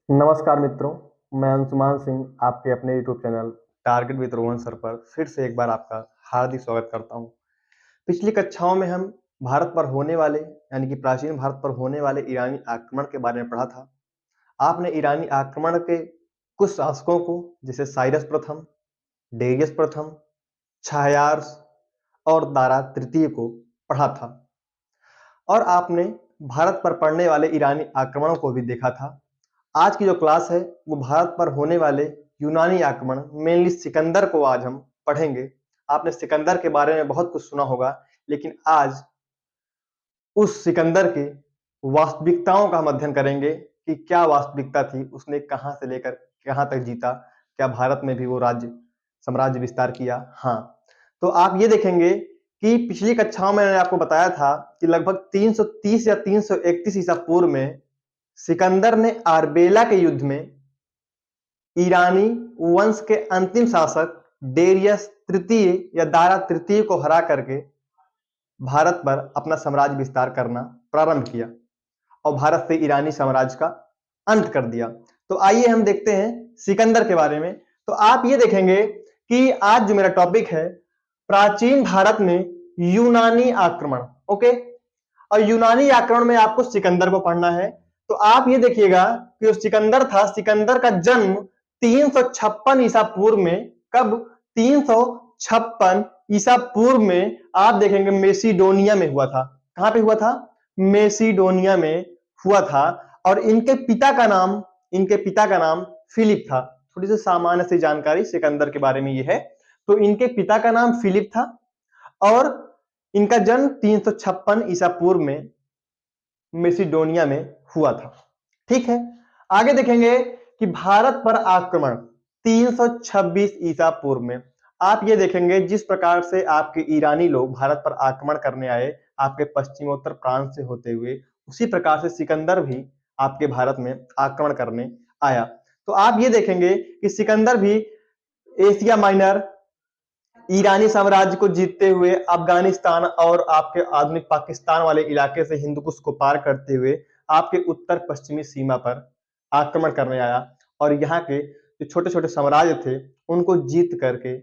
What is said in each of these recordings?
नमस्कार मित्रों, मैं अंशुमान सिंह आपके अपने YouTube channel target with Rohan sir पर फिर से एक बार आपका हार्दिक स्वागत करता हूं। पिछली कक्षाओं में हम भारत पर होने वाले यानी कि प्राचीन भारत पर होने वाले ईरानी आक्रमण के बारे में पढ़ा था। आपने ईरानी आक्रमण के कुछ शासकों को जैसे साइरस प्रथम, डेरियस प्रथम, शाहयार्स और दारा तृतीय को पढ़ा था और आपने भारत पर पड़ने वाले ईरानी आक्रमणों को भी देखा था। आज की जो क्लास है वो भारत पर होने वाले यूनानी आक्रमण मेनली सिकंदर को आज हम पढ़ेंगे। आपने सिकंदर के बारे में बहुत कुछ सुना होगा, लेकिन आज उस सिकंदर की वास्तविकताओं का हम अध्ययन करेंगे कि क्या वास्तविकता थी, उसने कहां से लेकर कहां तक जीता, क्या भारत में भी वो साम्राज्य विस्तार किया। हाँ, तो आप ये देखेंगे कि पिछली कक्षाओं में मैंने आपको बताया था कि लगभग 330 या 331 ईसा पूर्व में सिकंदर ने आरबेला के युद्ध में ईरानी वंश के अंतिम शासक डेरियस तृतीय या दारा तृतीय को हरा करके भारत पर अपना साम्राज्य विस्तार करना प्रारंभ किया और भारत से ईरानी साम्राज्य का अंत कर दिया। तो आइए हम देखते हैं सिकंदर के बारे में। तो आप ये देखेंगे कि आज जो मेरा टॉपिक है प्राचीन भारत में यूनानी आक्रमण। ओके, और यूनानी आक्रमण में आपको सिकंदर को पढ़ना है। तो आप ये देखिएगा कि जो सिकंदर था, सिकंदर का जन्म 356 ईसा पूर्व में, कब? 356 ईसा पूर्व में आप देखेंगे मेसिडोनिया में हुआ था। कहां पे हुआ था? मेसिडोनिया में हुआ था। और इनके पिता का नाम फिलिप था। थोड़ी सी सामान्य सी जानकारी सिकंदर के बारे में ये है। तो इनके पिता का नाम फिलिप था और इनका जन्म 356 ईसा पूर्व में मेसिडोनिया में हुआ था। ठीक है, आगे देखेंगे कि भारत पर आक्रमण 326 ईसा पूर्व में। आप ये देखेंगे जिस प्रकार से आपके ईरानी लोग भारत पर आक्रमण करने आए आपके पश्चिमोत्तर प्रांत से होते हुए, उसी प्रकार से सिकंदर भी आपके भारत में आक्रमण करने आया। तो आप ये देखेंगे कि सिकंदर भी एशिया माइनर, ईरानी साम्राज्य को जीतते हुए अफगानिस्तान और आपके आधुनिक पाकिस्तान वाले इलाके से हिंदुकुश को पार करते हुए आपके उत्तर पश्चिमी सीमा पर आक्रमण करने आया और यहाँ के जो छोटे छोटे साम्राज्य थे उनको जीत करके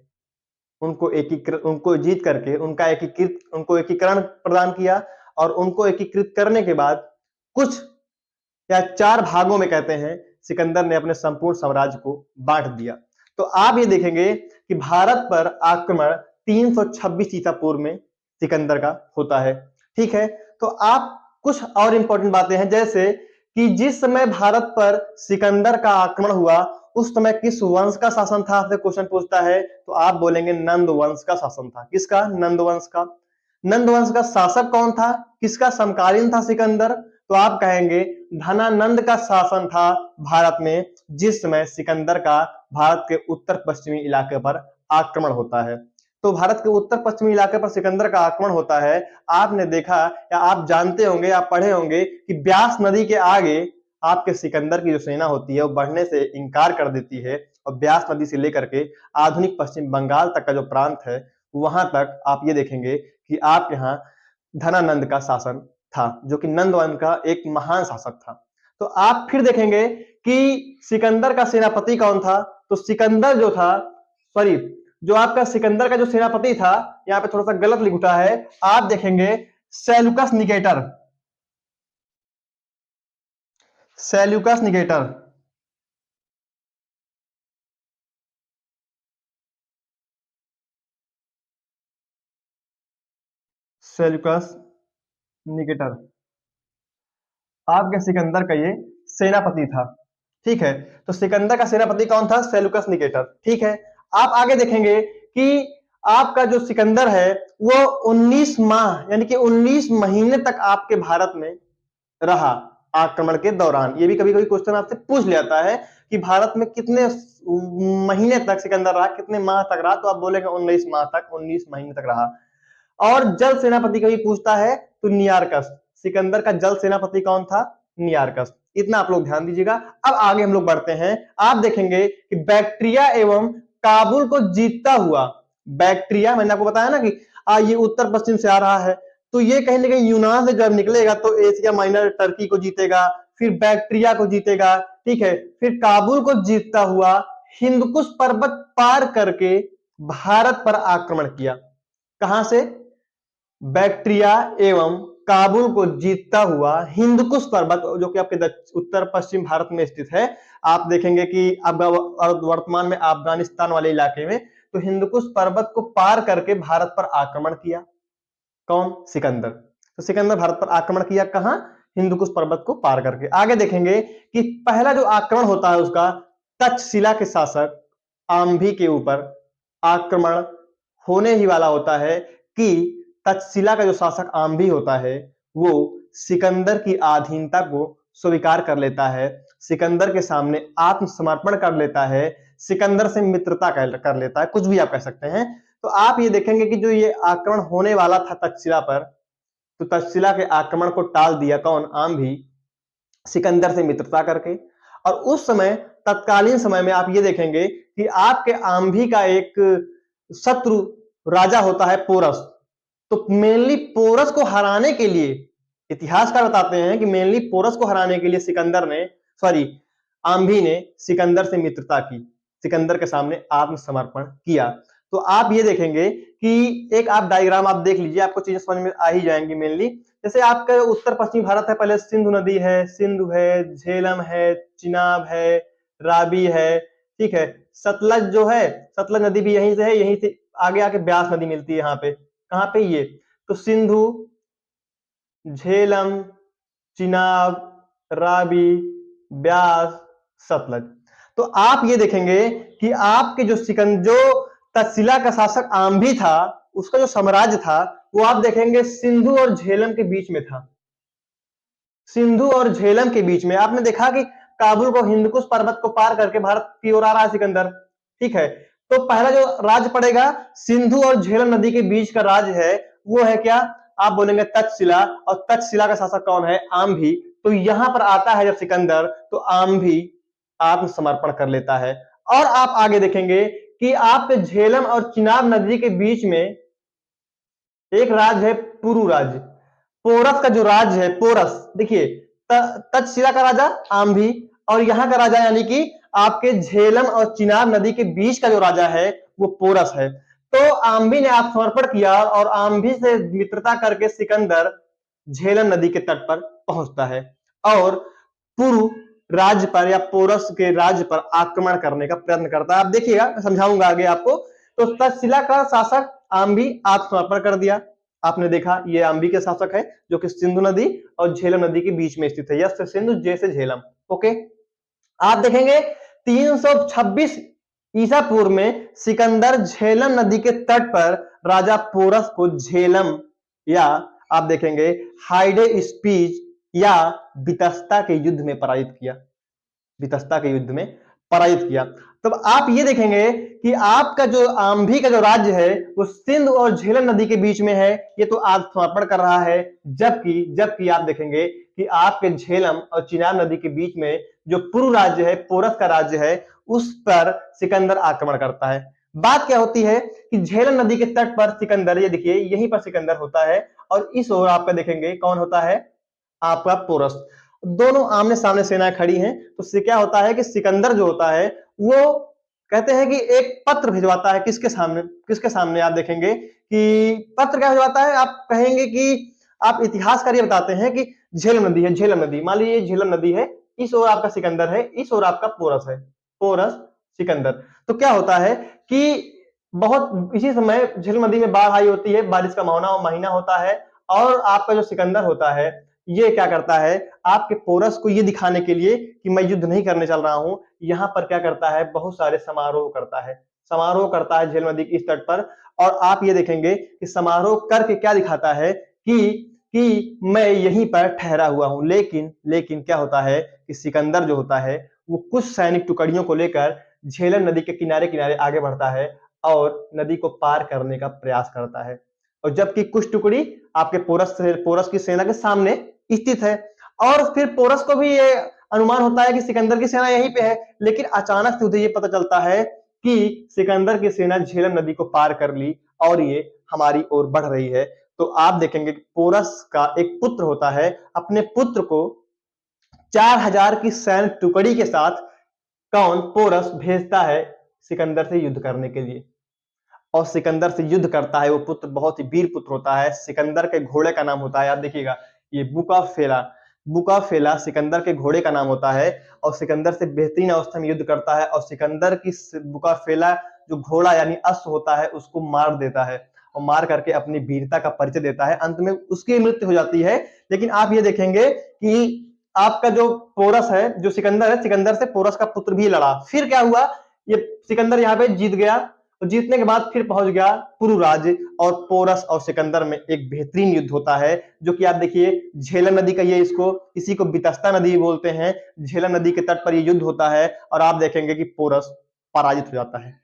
उनको एकीकरण प्रदान किया और उनको एकीकृत करने के बाद कुछ या 4 भागों में कहते हैं सिकंदर ने अपने संपूर्ण साम्राज्य को बांट दिया। तो आप ये देखेंगे कि भारत पर आक्रमण 326 ईसा पूर्व में सिकंदर का होता है। ठीक है, तो आप कुछ और इंपॉर्टेंट बातें हैं, जैसे कि जिस समय भारत पर सिकंदर का आक्रमण हुआ उस समय किस वंश का शासन था, आपसे क्वेश्चन पूछता है तो आप बोलेंगे नंद वंश का शासन था। किसका? नंद वंश का। नंद वंश का शासक कौन था? किसका समकालीन था सिकंदर? तो आप कहेंगे धनानंद का शासन था भारत में, जिस समय सिकंदर का भारत के उत्तर पश्चिमी इलाके पर आक्रमण होता है। तो भारत के उत्तर पश्चिमी इलाके पर सिकंदर का आक्रमण होता है। आपने देखा या आप जानते होंगे, आप पढ़े होंगे कि ब्यास नदी के आगे आपके सिकंदर की जो सेना होती है वो बढ़ने से इनकार कर देती है और ब्यास नदी से लेकर के आधुनिक पश्चिम बंगाल तक का जो प्रांत है वहां तक आप ये देखेंगे कि आप यहाँ धनानंद का शासन था, जो कि नंदवन का एक महान शासक था। तो आप फिर देखेंगे कि सिकंदर का सेनापति कौन था? तो सिकंदर जो था, सॉरी, जो आपका सिकंदर का जो सेनापति था, यहाँ पे थोड़ा सा गलत लिख उठा है, आप देखेंगे Seleucus Nicator. Seleucus Nicator Seleucus Nicator आपके सिकंदर का ये सेनापति था। ठीक है, तो सिकंदर का सेनापति कौन था? Seleucus Nicator. ठीक है, आप आगे देखेंगे कि आपका जो सिकंदर है वो 19 माह यानी कि 19 महीने तक आपके भारत में रहा आक्रमण के दौरान। ये भी कभी कभी क्वेश्चन आपसे पूछ लेता है कि भारत में कितने महीने तक सिकंदर रहा, कितने माह तक रहा, तो आप बोलेंगे 19 माह तक, 19 महीने तक रहा। और जल सेनापति कभी पूछता है तो नियारकस, सिकंदर का जल सेनापति कौन था? नियारकस। इतना आप लोग ध्यान दीजिएगा। अब आगे हम लोग बढ़ते हैं। आप देखेंगे कि बैक्ट्रिया एवं काबुल को जीतता हुआ, बैक्ट्रिया मैंने आपको बताया ना कि ये उत्तर पश्चिम से आ रहा है, तो ये कहीं ना कहीं यूनान से जब निकलेगा तो एशिया माइनर टर्की को जीतेगा, फिर बैक्ट्रिया को जीतेगा, ठीक है, फिर काबुल को जीतता हुआ हिंदकुश पर्वत पार करके भारत पर आक्रमण किया। कहां से? बैक्ट्रिया एवं काबुल को जीतता हुआ हिंदकुश पर्वत, जो कि आपके उत्तर पश्चिम भारत में स्थित है। आप देखेंगे कि वर्तमान में अफगानिस्तान वाले इलाके में, तो हिंदकुश पर्वत को पार करके भारत पर आक्रमण किया। कौन? सिकंदर। तो सिकंदर भारत पर आक्रमण किया कहां? हिंदकुश पर्वत को पार करके। आगे देखेंगे कि पहला जो आक्रमण होता है उसका तक्षशिला के शासक आम्भी के ऊपर आक्रमण होने ही वाला होता है कि तक्षशिला का जो शासक आम्भी होता है वो सिकंदर की अधीनता को स्वीकार कर लेता है, सिकंदर के सामने आत्मसमर्पण कर लेता है, सिकंदर से मित्रता कर लेता है, कुछ भी आप कह सकते हैं। तो आप ये देखेंगे कि जो ये आक्रमण होने वाला था तक्षशिला पर, तो तक्षशिला के आक्रमण को टाल दिया कौन? आम्भी, सिकंदर से मित्रता करके। और उस समय तत्कालीन समय में आप ये देखेंगे कि आपके आम्भी का एक शत्रु राजा होता है पोरस। तो मेनली पोरस को हराने के लिए, इतिहासकार बताते हैं कि मेनली पोरस को हराने के लिए आम्भी ने सिकंदर से मित्रता की, सिकंदर के सामने आत्मसमर्पण किया। तो आप ये देखेंगे कि एक आप डायग्राम आप देख लीजिए, आपको चीजें समझ में आ ही जाएंगी। मेनली जैसे आपका उत्तर पश्चिमी भारत है, पहले सिंधु नदी है, सिंधु है, झेलम है, चिनाब है, रावी है, ठीक है। सतलज जो है, सतलज नदी भी यहीं से है, यहीं से आगे आके ब्यास नदी मिलती है यहाँ पे। कहाँ पे? ये तो सिंधु, झेलम, चिनाब, रावी, ब्यास, सतलज। तो आप ये देखेंगे कि आपके जो तक्षशिला का शासक आम्भी था, उसका जो साम्राज्य था वो आप देखेंगे सिंधु और झेलम के बीच में था। सिंधु और झेलम के बीच में आपने देखा कि काबुल को हिंदकुश पर्वत को पार करके भारत की ओर आ रहा है सिकंदर, ठीक है। तो पहला जो राज्य पड़ेगा सिंधु और झेलम नदी के बीच का राज्य है, वो है क्या? आप बोलेंगे तक्षशिला। और तक्षशिला का शासक कौन है? आम्भी। तो यहां पर आता है जब सिकंदर, तो आम्भी आत्मसमर्पण कर लेता है। और आप आगे देखेंगे कि आपके झेलम और चिनाब नदी के बीच में एक राज्य है पुरु राज्य। पोरस का जो राज्य है, पोरस, देखिए तक्षशिला का राजा आम्भी, और यहाँ का राजा यानी कि आपके झेलम और चिनाब नदी के बीच का जो राजा है वो पोरस है। तो आम्भी ने आत्मसमर्पण किया और आम्भी से मित्रता करके सिकंदर झेलम नदी के तट पर पहुंचता है और पुरु राज्य पर या पोरस के राज्य पर आक्रमण करने का प्रयत्न करता है। आप देखिएगा, समझाऊंगा आगे आपको। तो तक्षशिला का शासक आम्भी आत्मसमर्पण कर दिया। आपने देखा ये आम्भी के शासक है जो कि सिंधु नदी और झेलम नदी के बीच में स्थित है। यस से सिंधु, जे से झेलम। ओके, आप देखेंगे 326 ईसा पूर्व में सिकंदर झेलम नदी के तट पर राजा पोरस को झेलम या आप देखेंगे हाइडे स्पीच या बितस्ता के युद्ध में पराजित किया, बितस्ता के युद्ध में पराजित किया। तब आप ये देखेंगे कि आपका जो आम्भी का जो राज्य है वो सिंध और झेलम नदी के बीच में है, ये तो आत्मसमर्पण कर रहा है। जबकि आप देखेंगे कि आपके झेलम और चिनाब नदी के बीच में जो पुरु राज्य है, पोरस का राज्य है, उस पर सिकंदर आक्रमण करता है। बात क्या होती है कि झेलम नदी के तट पर सिकंदर, ये देखिए यहीं पर सिकंदर होता है और इस ओर आपका देखेंगे कौन होता है? आपका पोरस। दोनों आमने सामने सेनाएं खड़ी हैं। तो उससे क्या होता है कि सिकंदर जो होता है वो कहते हैं कि एक पत्र भिजवाता है किसके सामने आप देखेंगे कि पत्र क्या भिजवाता है? आप कहेंगे कि आप इतिहासकार ये बताते हैं कि झेलम नदी है, झेलम नदी, मान लीजिए झेलम नदी है, इस ओर आपका सिकंदर है, इस ओर आपका पोरस है, पोरस सिकंदर। तो क्या होता है कि बहुत इसी समय झेलम नदी में बाढ़ आई होती है, बारिश का महीना होता है और आपका जो सिकंदर होता है ये क्या करता है? आपके पोरस को ये दिखाने के लिए कि मैं युद्ध नहीं करने चल रहा हूं, यहां पर क्या करता है? बहुत सारे समारोह करता है झेलम नदी के इस तट पर। और आप ये देखेंगे कि समारोह करके क्या दिखाता है कि मैं यहीं पर ठहरा हुआ हूं। लेकिन क्या होता है कि सिकंदर जो होता है वो कुछ सैनिक टुकड़ियों को लेकर झेलम नदी के किनारे किनारे आगे बढ़ता है और नदी को पार करने का प्रयास करता है। और जबकि कुछ टुकड़ी आपके पोरस की सेना के सामने स्थित है। और फिर पोरस को भी ये अनुमान होता है कि सिकंदर की सेना यहीं पे है, लेकिन अचानक से उसे ये पता चलता है कि सिकंदर की सेना झेलम नदी को पार कर ली और ये हमारी ओर बढ़ रही है। तो आप देखेंगे कि पोरस का एक पुत्र होता है, अपने पुत्र को 4000 की सैन्य टुकड़ी के साथ कौन पोरस भेजता है सिकंदर से युद्ध करने के लिए। और सिकंदर से युद्ध करता है वो पुत्र, बहुत ही वीर पुत्र होता है। सिकंदर के घोड़े का नाम होता है, आप देखिएगा, ये बुकाफेला। बुकाफेला सिकंदर के घोड़े का नाम होता है और सिकंदर से बेहतरीन अवस्था में युद्ध करता है और सिकंदर की बुकाफेला जो घोड़ा यानी अश्व होता है उसको मार देता है और मार करके अपनी वीरता का परिचय देता है। अंत में उसकी मृत्यु हो जाती है। लेकिन आप ये देखेंगे कि आपका जो पोरस है, जो सिकंदर है, सिकंदर से पोरस का पुत्र भी लड़ा। फिर क्या हुआ, ये सिकंदर यहाँ पे जीत गया और जीतने के बाद फिर पहुंच गया पुरुराज और पोरस और सिकंदर में एक बेहतरीन युद्ध होता है, जो कि आप देखिए झेलम नदी का, ये इसको इसी को बितस्ता नदी बोलते हैं। झेलम नदी के तट पर ये युद्ध होता है और आप देखेंगे कि पोरस पराजित हो जाता है।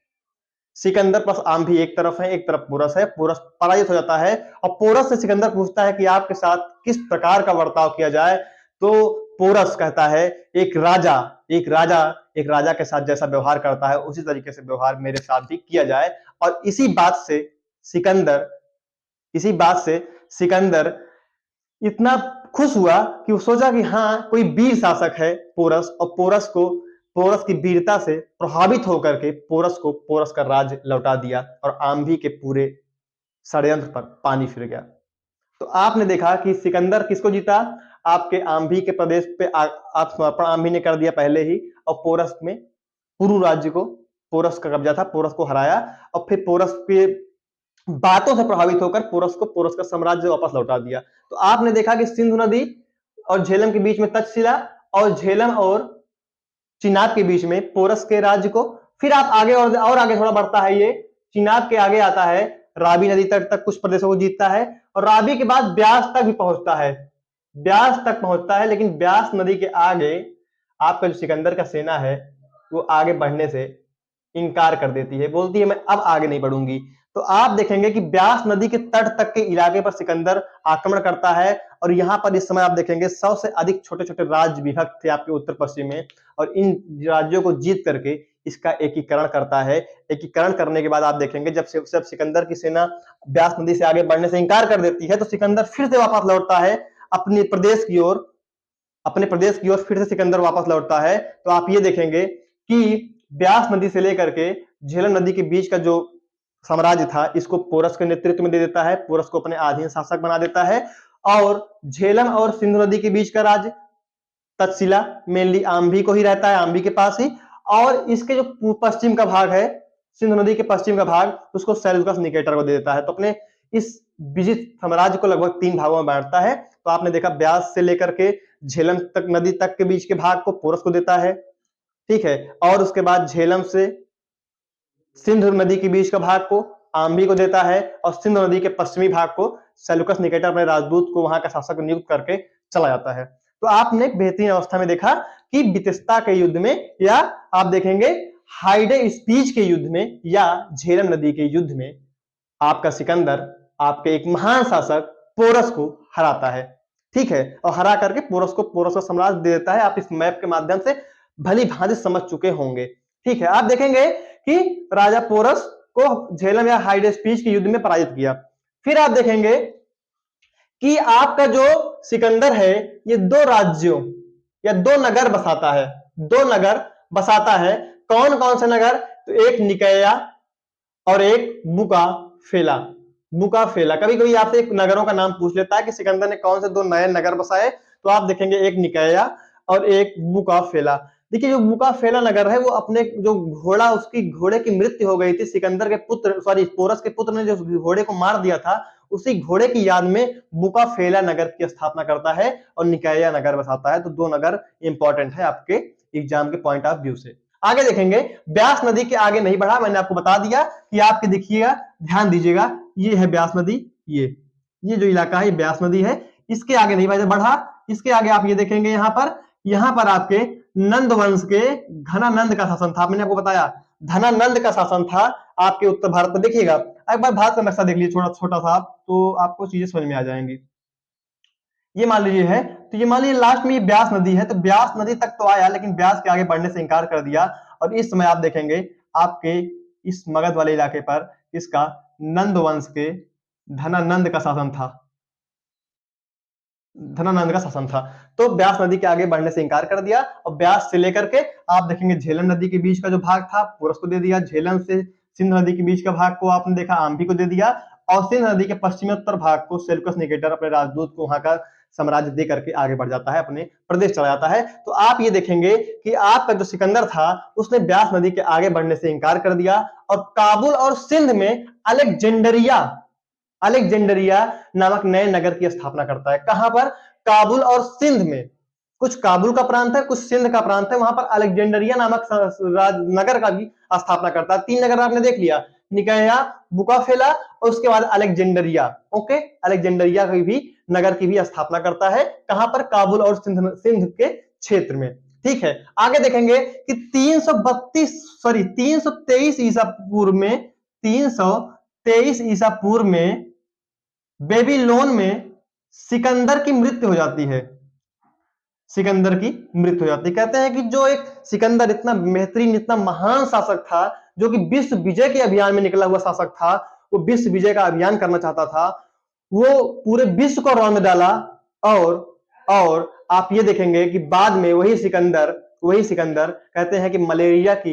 सिकंदर प्लस आम भी एक तरफ है, एक तरफ पोरस है। पोरस पराजित हो जाता है और पोरस से सिकंदर पूछता है कि आपके साथ किस प्रकार का बर्ताव किया जाए। तो पोरस कहता है एक राजा एक राजा के साथ जैसा व्यवहार करता है उसी तरीके से व्यवहार मेरे साथ भी किया जाए। और सिकंदर इसी बात से सिकंदर इतना खुश हुआ कि वो सोचा कि हाँ, कोई वीर शासक है पोरस, और पोरस की वीरता से प्रभावित होकर के पोरस का राज लौटा दिया और आम्भी के पूरे षड्यंत्र पर पानी फिर गया। तो आपने देखा कि सिकंदर किसको जीता, आपके आम्भी के प्रदेश पे आत्मसमर्पण आम्भी ने कर दिया पहले ही, और पोरस में पुरु राज्य को, पोरस का कब्जा था, पोरस को हराया और फिर पोरस के बातों से प्रभावित होकर पोरस का साम्राज्य वापस लौटा दिया। तो आपने देखा कि सिंधु नदी और झेलम के बीच में तक्षशिला और झेलम और चिनाब के बीच में पोरस के राज्य को। फिर आप आगे और आगे थोड़ा बढ़ता है, ये चिनाब के आगे आता है, रावी नदी तक कुछ प्रदेशों को जीतता है और रावी के बाद ब्यास तक भी पहुंचता है, ब्यास तक पहुंचता है। लेकिन ब्यास नदी के आगे आपका जो सिकंदर का सेना है वो आगे बढ़ने से इनकार कर देती है, बोलती है मैं अब आगे नहीं बढ़ूंगी। तो आप देखेंगे कि ब्यास नदी के तट तक के इलाके पर सिकंदर आक्रमण करता है और यहां पर इस समय आप देखेंगे 100 से अधिक छोटे छोटे राज्य विभक्त थे आपके उत्तर पश्चिम में, और इन राज्यों को जीत करके इसका एकीकरण करता है। एकीकरण करने के बाद आप देखेंगे जब सिकंदर की सेना ब्यास नदी से आगे बढ़ने से इनकार कर देती है तो सिकंदर फिर से वापस लौटता है अपने प्रदेश की ओर, फिर से सिकंदर वापस लौटता है। तो आप ये देखेंगे कि ब्यास नदी से लेकर के झेलम नदी के बीच का जो साम्राज्य था इसको पोरस के नेतृत्व में दे देता है, पोरस को अपने अधीन शासक बना देता है। और झेलम और सिंधु नदी के बीच का राज्य तक्षशिला मेनली आम्भी को ही रहता है, आम्भी के पास ही। और इसके जो पश्चिम का भाग है, सिंधु नदी के पश्चिम का भाग, उसको सेल्यूकस निकेटर को दे देता है। तो अपने इस विजित साम्राज्य को लगभग 3 भागों में बांटता है। तो आपने देखा ब्यास से लेकर के झेलम तक नदी तक के बीच के भाग को पोरस को देता है, ठीक है, और उसके बाद झेलम से सिंधु नदी के बीच का भाग को आम्भी को देता है और सिंधु नदी के पश्चिमी भाग को सेल्यूकस निकेटर अपने राजदूत को, वहां का शासक नियुक्त करके चला जाता है। तो आपने बेहतरीन अवस्था में देखा कि बितस्ता के युद्ध में, या आप देखेंगे हाइडे स्पीच के युद्ध में या झेलम नदी के युद्ध में आपका सिकंदर आपके एक महान शासक पोरस को हराता है, ठीक है, और हरा करके पोरस का साम्राज्य दे देता है। आप इस मैप के माध्यम से भली भांति समझ चुके होंगे, ठीक है। आप देखेंगे कि राजा पोरस को झेलम या हाइडे स्पीच के युद्ध में पराजित किया। फिर आप देखेंगे कि आपका जो सिकंदर है ये 2 राज्यों या 2 नगर बसाता है, 2 नगर बसाता है। कौन कौन से नगर, तो एक निकैया और एक बुकाफेला। कभी कभी आपसे एक नगरों का नाम पूछ लेता है कि सिकंदर ने कौन से 2 नए नगर बसाए, तो आप देखेंगे एक निकैया और एक बुकाफेला। देखिए जो बुकाफेला नगर है वो अपने जो घोड़ा, उसकी घोड़े की मृत्यु हो गई थी, सिकंदर के पुत्र पोरस के पुत्र ने जो घोड़े को मार दिया था, उसी घोड़े की याद में बुकाफेला नगर की स्थापना करता है और निकाया नगर बसाता है। तो 2 नगर इंपॉर्टेंट है आपके एग्जाम के पॉइंट ऑफ व्यू से। आगे देखेंगे, ब्यास नदी के आगे नहीं बढ़ा, मैंने आपको बता दिया कि आपके देखिएगा, ध्यान दीजिएगा, ये है ब्यास नदी, ये जो इलाका है ये ब्यास नदी है, इसके आगे नहीं बढ़ा। इसके आगे आप ये देखेंगे यहाँ पर आपके नंद वंश के घनानंद का शासन था। मैंने आपको बताया धनानंद का शासन था आपके उत्तर भारत में। देखिएगा एक बार भारत का नक्शा देख लीजिए छोटा सा, तो आपको चीजें समझ में आ जाएंगी। ये मान लीजिए है, तो ये मान लीजिए लास्ट में ये ब्यास नदी है, तो ब्यास नदी तक तो आया लेकिन ब्यास के आगे बढ़ने से इंकार कर दिया। और इस समय आप देखेंगे आपके इस मगध वाले इलाके पर इसका नंद वंश के धनानंद का शासन था। धनानंद का शासन था। तो ब्यास नदी के आगे बढ़ने से इंकार कर दिया और ब्यास से लेकर के आप देखेंगे झेलम नदी के बीच का जो भाग था पूरा उसको दे दिया। झेलम से सिंध नदी के बीच का भाग को आपने देखा आम्भी को दे दिया और सिंध नदी के पश्चिमोत्तर भाग को सेल्यूकस निकेटर अपने राजदूत को वहां का साम्राज्य दे करके आगे बढ़ जाता है, अपने प्रदेश चला जाता है। तो आप ये देखेंगे कि आपका जो सिकंदर था उसने ब्यास नदी के आगे बढ़ने से इंकार कर दिया और काबुल और सिंध में अलेक्जेंडरिया अलेक्जेंडरिया नामक नए नगर की स्थापना करता है। कहां पर? काबुल और सिंध में। कुछ काबुल का प्रांत है, कुछ सिंध का प्रांत है, वहां पर अलेक्जेंडरिया नामक नगर का भी स्थापना करता है। 3 नगर आपने देख लिया, निकाया, बुकाफेला और उसके बाद अलेक्जेंडरिया। ओके, अलेक्जेंडरिया की भी नगर की भी स्थापना करता है। कहां पर? काबुल और सिंध के क्षेत्र में। ठीक है, आगे देखेंगे कि 323 ईसा पूर्व में 323 ईसा पूर्व में बेबीलोन में सिकंदर की मृत्यु हो जाती है। सिकंदर की मृत्यु हो जाती है। कहते हैं कि जो एक सिकंदर इतना बेहतरीन, इतना महान शासक था, जो कि विश्व विजय के अभियान में निकला हुआ शासक था, वो विश्व विजय का अभियान करना चाहता था, वो पूरे विश्व को रौंद डाला। और आप ये देखेंगे कि बाद में वही सिकंदर कहते हैं कि मलेरिया की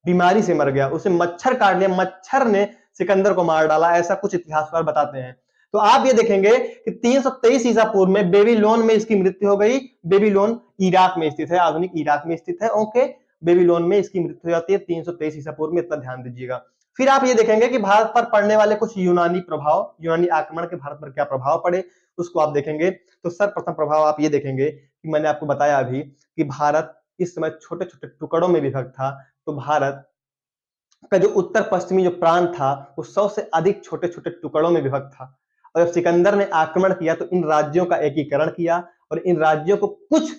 बीमारी से मर गया, उसे मच्छर काट लिया, मच्छर ने सिकंदर को मार डाला, ऐसा कुछ इतिहासकार बताते हैं। तो आप ये देखेंगे कि 323 ईसा पूर्व में बेबीलोन में इसकी मृत्यु हो गई। बेबीलोन इराक में स्थित है, आधुनिक इराक में स्थित है। ओके, बेबीलोन में इसकी मृत्यु हो जाती है 323 ईसा पूर्व में, इतना ध्यान दीजिएगा। फिर आप ये देखेंगे कि भारत पर पड़ने वाले कुछ यूनानी प्रभाव, यूनानी आक्रमण के भारत पर क्या प्रभाव पड़े उसको आप देखेंगे। तो सर्वप्रथम प्रभाव आप ये देखेंगे कि मैंने आपको बताया अभी कि भारत इस समय छोटे छोटे टुकड़ों में विभक्त था। तो भारत का जो उत्तर पश्चिमी जो प्रांत था वो 100 से अधिक छोटे छोटे टुकड़ों में विभक्त था। और जब सिकंदर ने आक्रमण किया तो इन राज्यों का एकीकरण किया और इन राज्यों को कुछ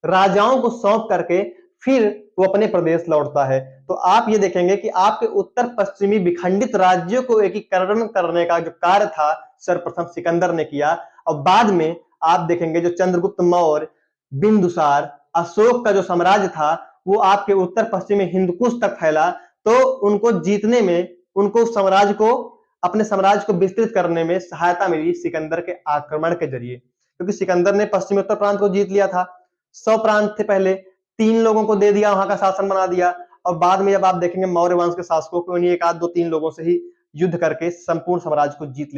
राजाओं को सौंप करके फिर वो अपने प्रदेश लौटता है। तो आप ये देखेंगे कि आपके उत्तर पश्चिमी विखंडित राज्यों को एकीकरण करने का जो कार्य था सर्वप्रथम सिकंदर ने किया। और बाद में आप देखेंगे जो चंद्रगुप्त मौर्य, बिंदुसार, अशोक का जो साम्राज्य था वो आपके उत्तर पश्चिमी हिंदकुश तक फैला। तो उनको जीतने में, उनको साम्राज्य को, अपने साम्राज्य को विस्तृत करने में सहायता मिली सिकंदर के आक्रमण के जरिए, क्योंकि सिकंदर ने पश्चिमोत्तर प्रांत को जीत लिया था। 100 प्रांत थे पहले, 3 लोगों को दे दिया, वहां का शासन बना दिया। और बाद में जब आप देखेंगे मौर्य वंश के शासकों को उन्हीं 1 आध 2 3 लोगों से ही युद्ध करके संपूर्ण साम्राज्य को जीत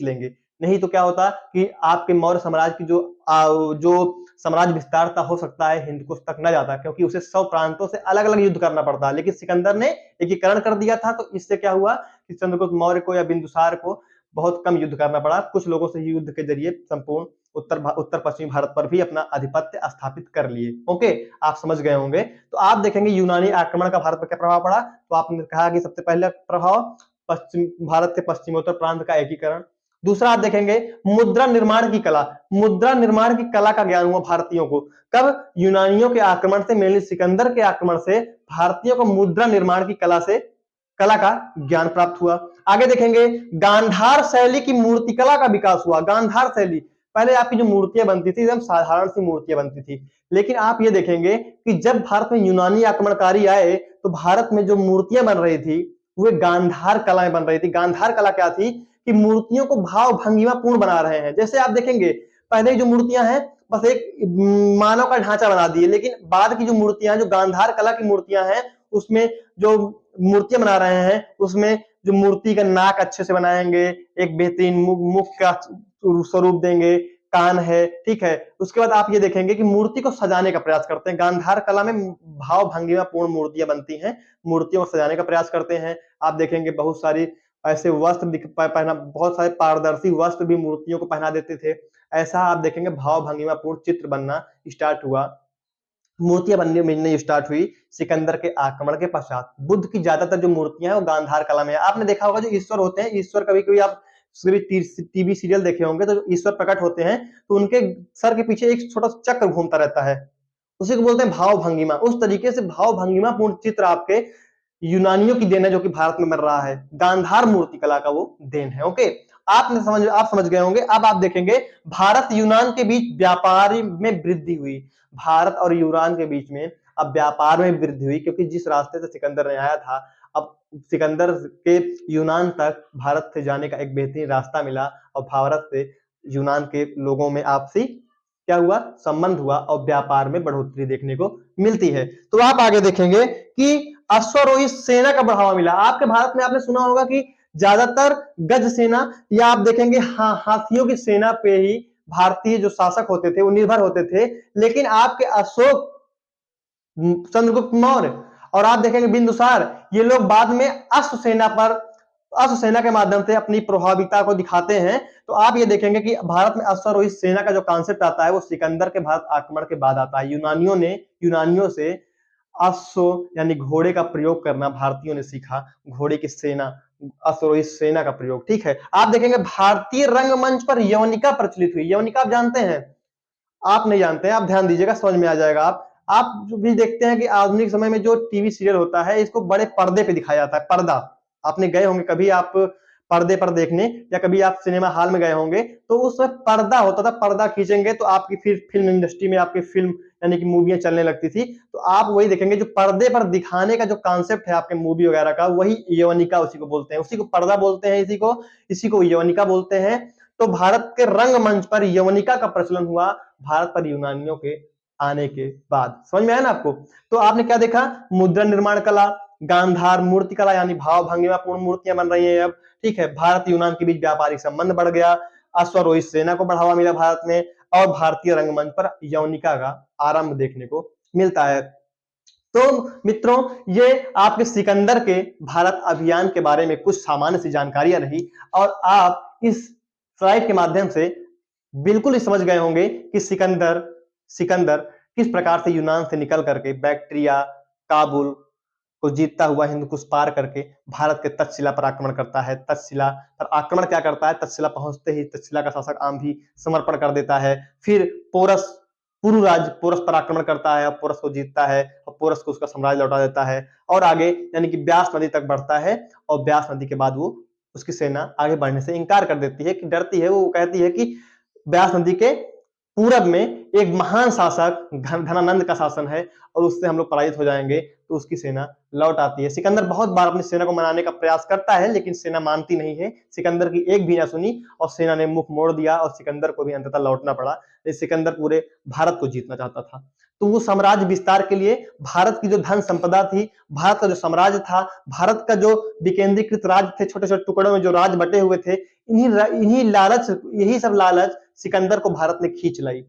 लेंगे। नहीं तो क्या होता कि आपके मौर्य साम्राज्य की जो साम्राज्य विस्तारता हो सकता है हिंदकुश तक न जाता, क्योंकि उसे 100 प्रांतों से अलग अलग युद्ध करना पड़ता। लेकिन सिकंदर ने एकीकरण कर दिया था, तो इससे क्या हुआ कि चंद्रगुप्त मौर्य को या बिंदुसार को बहुत कम युद्ध करना पड़ा। कुछ लोगों से युद्ध के जरिए संपूर्ण उत्तर पश्चिमी भारत पर भी अपना आधिपत्य स्थापित कर लिए। ओके, आप समझ गए होंगे। तो आप देखेंगे यूनानी आक्रमण का भारत पर क्या प्रभाव पड़ा। तो आपने कहा कि सबसे पहले प्रभाव भारत के पश्चिमोत्तर प्रांत का एकीकरण। दूसरा आप देखेंगे मुद्रा निर्माण की कला। मुद्रा निर्माण की कला का ज्ञान हुआ भारतीयों को कब? यूनानियों के आक्रमण से, मेनली सिकंदर के आक्रमण से भारतीयों को मुद्रा निर्माण की कला का ज्ञान प्राप्त हुआ। आगे देखेंगे गांधार शैली की मूर्तिकला का विकास हुआ। गांधार शैली, पहले आपकी जो मूर्तियां बनती थी एकदम साधारण सी मूर्तियां बनती थी, लेकिन आप ये देखेंगे कि जब भारत में यूनानी आक्रमणकारी आए तो भारत में जो मूर्तियां बन रही थी वो गांधार कलाएं बन रही थी। गांधार कला क्या थी कि मूर्तियों को भाव भंगिमा पूर्ण बना रहे हैं। जैसे आप देखेंगे पहले जो मूर्तियां हैं बस एक मानव का ढांचा बना दिए, लेकिन बाद की जो मूर्तियां, जो गांधार कला की मूर्तियां हैं, उसमें जो मूर्तियां बना रहे हैं उसमें जो मूर्ति का नाक अच्छे से बनाएंगे, एक बेहतरीन मुख का स्वरूप देंगे, कान है, ठीक है। उसके बाद आप ये देखेंगे कि मूर्ति को सजाने का प्रयास करते हैं। गांधार कला में भाव भंगिमा पूर्ण मूर्तियां बनती हैं, मूर्तियों को सजाने का प्रयास करते हैं। आप देखेंगे बहुत सारी ऐसे वस्त्र पहना, बहुत सारे पारदर्शी वस्त्र भी मूर्तियों को पहना देते थे। ऐसा आप देखेंगे भाव भंगिमा पूर्ण चित्र बनना स्टार्ट हुआ, मूर्तियां बनने स्टार्ट हुई सिकंदर के आक्रमण के पश्चात। बुद्ध की ज्यादातर जो मूर्तियां हैं वो गांधार कला में है। आपने देखा होगा जो ईश्वर होते हैं, ईश्वर कभी कभी आप टीवी सीरियल देखे होंगे तो ईश्वर प्रकट होते हैं तो उनके सर के पीछे एक छोटा चक्र घूमता रहता है, उसी को बोलते हैं भाव भंगिमा। उस तरीके से भाव भंगिमा पूर्ण चित्र आपके यूनानियों की देन है जो कि भारत में बन रहा है। गांधार मूर्ति कला का वो देन है। ओके, आप समझ गए होंगे। अब आप देखेंगे भारत यूनान के बीच व्यापार में वृद्धि हुई। भारत और यूनान के बीच में अब व्यापार में वृद्धि हुई, क्योंकि जिस रास्ते से सिकंदर ने आया था अब सिकंदर के यूनान तक भारत से जाने का एक बेहतरीन रास्ता मिला और भारत से यूनान के लोगों में आपसी क्या हुआ, संबंध हुआ और व्यापार में बढ़ोतरी देखने को मिलती है। तो आप आगे देखेंगे कि अश्वारोही सेना का बढ़ावा मिला। आपके भारत में आपने सुना होगा कि ज्यादातर गज सेना या आप देखेंगे हाथियों की सेना पे ही भारतीय जो शासक होते थे वो निर्भर होते थे, लेकिन आपके अशोक, चंद्रगुप्त मौर्य और आप देखेंगे बिंदुसार, ये लोग बाद में अश्व सेना के माध्यम से अपनी प्रभाविता को दिखाते हैं। तो आप ये देखेंगे कि भारत में अश्वारोही सेना का जो कॉन्सेप्ट आता है वो सिकंदर के भारत आक्रमण के बाद आता है। यूनानियों से अश्व यानी घोड़े का प्रयोग करना भारतीयों ने सीखा, घोड़े की सेना, अश्वारोही सेना का प्रयोग। ठीक है, आप देखेंगे भारतीय रंगमंच पर यवनिका प्रचलित हुई। यवनिका आप जानते हैं? आप नहीं जानते हैं, आप ध्यान दीजिएगा, समझ में आ जाएगा। आप भी देखते हैं कि आधुनिक समय में जो टीवी सीरियल होता है इसको बड़े पर्दे पे दिखाया जाता है। पर्दा, आपने गए होंगे कभी आप पर्दे पर देखने या कभी आप सिनेमा हॉल में गए होंगे तो उस वक्त पर्दा होता था, पर्दा खींचेंगे तो आपकी फिर फिल्म इंडस्ट्री में आपकी फिल्म यानी कि मूवियां चलने लगती थी। तो आप वही देखेंगे जो पर्दे पर दिखाने का जो कॉन्सेप्ट है आपके मूवी वगैरह का, वही यवनिका उसी को बोलते हैं, उसी को पर्दा बोलते हैं, इसी को यवनिका बोलते हैं। तो भारत के रंगमंच पर यवनिका का प्रचलन हुआ भारत पर यूनानियों के आने के बाद। समझ में आया ना आपको? तो आपने क्या देखा, मुद्रा निर्माण कला, गांधार मूर्ति कला यानी भाव भंगिमापूर्ण मूर्तियां बन रही हैं अब। ठीक है, भारत यूनान के बीच व्यापारिक संबंध बढ़ गया, अश्वारोही सेना को बढ़ावा मिला भारत में और भारतीय रंगमंच पर यवनिका का आरंभ देखने को मिलता है। तो मित्रों, ये आपके सिकंदर के भारत अभियान के बारे में कुछ सामान्य सी जानकारियां रही और आप इस स्लाइड के माध्यम से बिल्कुल ही समझ गए होंगे कि सिकंदर किस प्रकार से यूनान से निकल करके बैक्ट्रिया, काबुल को जीतता हुआ हिंद कुश पार करके भारत के तक्षशिला पर आक्रमण करता है। तक्षशिला पर आक्रमण क्या करता है, तक्षशिला पहुंचते ही तक्षशिला का शासक आम भी समर्पण कर देता है। फिर पोरस, पुरु राज्य पोरस पर आक्रमण करता है और पोरस को जीतता है और पोरस को उसका साम्राज्य लौटा देता है और आगे यानी कि ब्यास नदी तक बढ़ता है और ब्यास नदी के बाद वो उसकी सेना आगे बढ़ने से इंकार कर देती है, कि डरती है, वो कहती है कि ब्यास नदी के पूरब में एक महान शासक धनानंद का शासन है और उससे हम लोग पराजित हो जाएंगे। तो उसकी सेना लौट आती है। सिकंदर बहुत बार अपनी सेना को मनाने का प्रयास करता है लेकिन सेना मानती नहीं है। सिकंदर की एक भी ना सुनी और सेना ने मुख मोड़ दिया और सिकंदर को भी अंततः लौटना पड़ा। सिकंदर पूरे भारत को जीतना चाहता था। तो वो साम्राज्य विस्तार के लिए भारत की जो धन संपदा थी, भारत का जो साम्राज्य था, भारत का जो विकेंद्रीकृत राज्य थे, छोटे छोटे टुकड़ों में जो राज्य बटे हुए थे, यही सब लालच सिकंदर को भारत ने खींच लाई,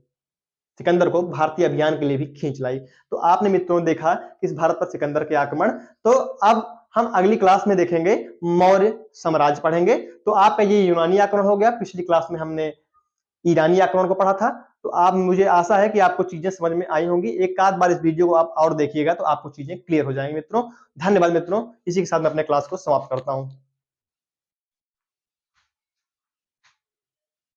सिकंदर को भारतीय अभियान के लिए भी खींच लाई। तो आपने मित्रों देखा इस भारत पर सिकंदर के आक्रमण। तो अब हम अगली क्लास में देखेंगे मौर्य साम्राज्य पढ़ेंगे। तो आपका ये यूनानी आक्रमण हो गया, पिछली क्लास में हमने ईरानी आक्रमण को पढ़ा था। तो आप, मुझे आशा है कि आपको चीजें समझ में आई होंगी। एक आध बार इस वीडियो को आप और देखिएगा तो आपको चीजें क्लियर हो जाएंगी मित्रों। धन्यवाद मित्रों, इसी के साथ मैं अपने क्लास को समाप्त करता हूं।